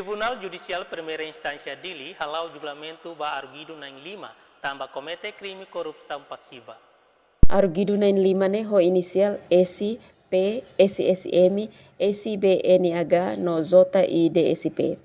Tribunal Judicial Primeira Instância Dili halau julgamento ba arguido na 5 tambah comete crime corrupção passiva. Arguido na 5 ne ho inicial ESI, P, SSM, SBNH no ZIDSP.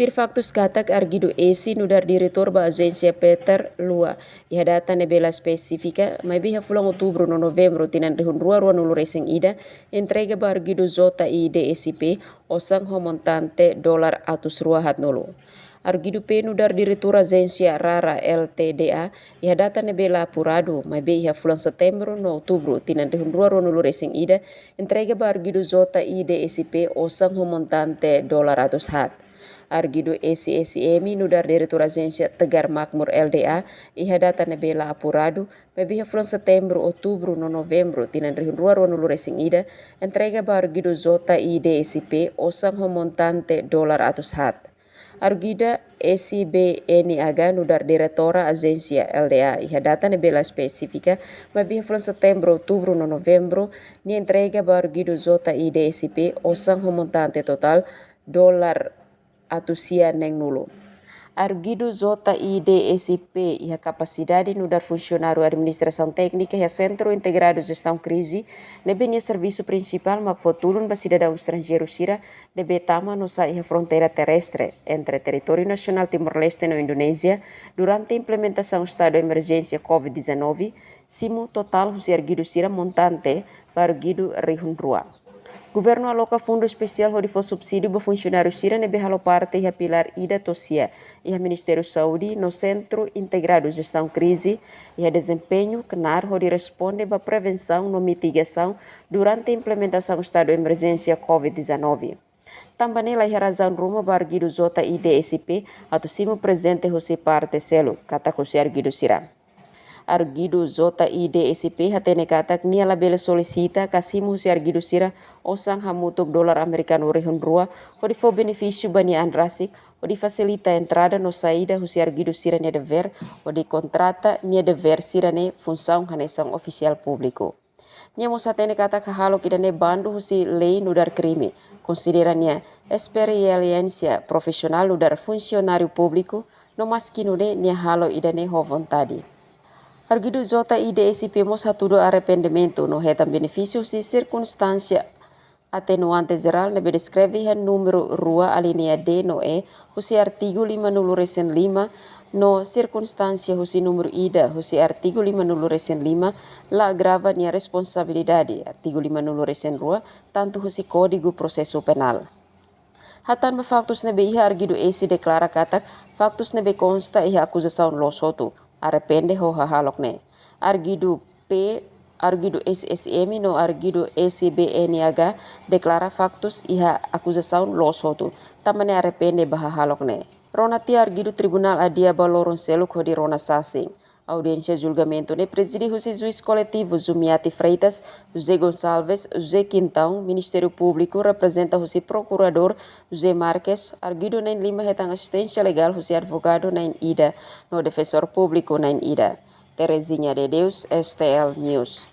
Tir factus katak arguido ESI no dar diretor ba agência Peter Lua. Iha data ne bela específica, mas biha fulang outubro no novembro tinan rihun rua no resing ida, entrega ba arguido ZIDSP osang ho montante dolar atus rua hat nolo. Arguido P no dar diretor agência Rara LTDA, iha data ne bela apurado, mas biha fulang setembro no outubro tinan rihun rua no resing ida, entrega ba arguido ZIDSP osang ho montante dolar atus hat. Arguido SSM no dar diretor agência Tegar Makmur LDA iha data na bela apurado, biha fulan setembro, outubro no novembro tinan rihun rua no resing ida, entrega ba arguido ZIDSP osang ho montante dolar atus hat. Arguida SBNH no dar diretora agência LDA iha data na bela específica, biha fulan setembro, outubro no novembro ni entrega ba arguido ZIDSP osang ho montante total dolar atusia neng nulo. Arguido ZIDSP e a capacidade no dar funcionário administração técnica e a Centro Integrado Gestão Crise nebe serviço principal ma fotulun ba cidadão estrangeiro sira nebe tama no sa a fronteira terrestre entre território nacional Timor-Leste no Indonésia durante a implementação estado de emergência COVID-19, simu total husi arguido sira montante para arguido rihun rua. Governo aloca fundo especial onde for subsídio para funcionários sira nebe halo parte e a pilar ida tosia e a Ministério Saúde no Centro Integrado Gestão Crise e a desempenho kenar onde responde para prevenção no mitigação durante a implementação do estado de emergência COVID-19. Também nela a razão rumo para arguido ZIDSP atau simo presente hosi parte selo kata hosi arguido sira. Arguido ZIDSP hatene katak nia labele solicita kasimu si arguido sira osang hamutuk dolar americano rihun rua odi fo benefício bani andrasik odi facilita entrada no saída husi arguido sira nia dever odi contrata nia dever sira ne função hanesang oficial público. Nia mosatene katak halo kidane bandu husi lei no dar crime considerania experiência profissional no dar funcionário público no maskino ne nia halo idane ho vontade. Arguido ZIDSP moça tudo arrependimento no retam benefício se circunstância atenuante geral nebe descreve o número rua alinea D no E, husi artigo 5 no resen 5 no circunstância husi número ida, husi artigo 5 no resen 5 la agrava nia responsabilidade, artigo 5 no resen rua, tanto husi código processo penal. Hatan factos nebe iha arguido esse declara katak, factos nebe consta iha acusação losoto, arrepende ho hahalok ne. Arguido P, arguido SSM no arguido SBNH declara factos iha acusação losoto, tamane arrepende bahahalok ne. Ronati arguido tribunal adia baloron selo kodi rona sasing. Audiência julgamento ne preside o juiz coletivo Zumiati Freitas, José Gonçalves, José Quintão, Ministério Público representa o procurador José Marques, arguido na 5 retang assistência legal o advogado na ida, no defensor público na ida. Terezinha de Deus, STL News.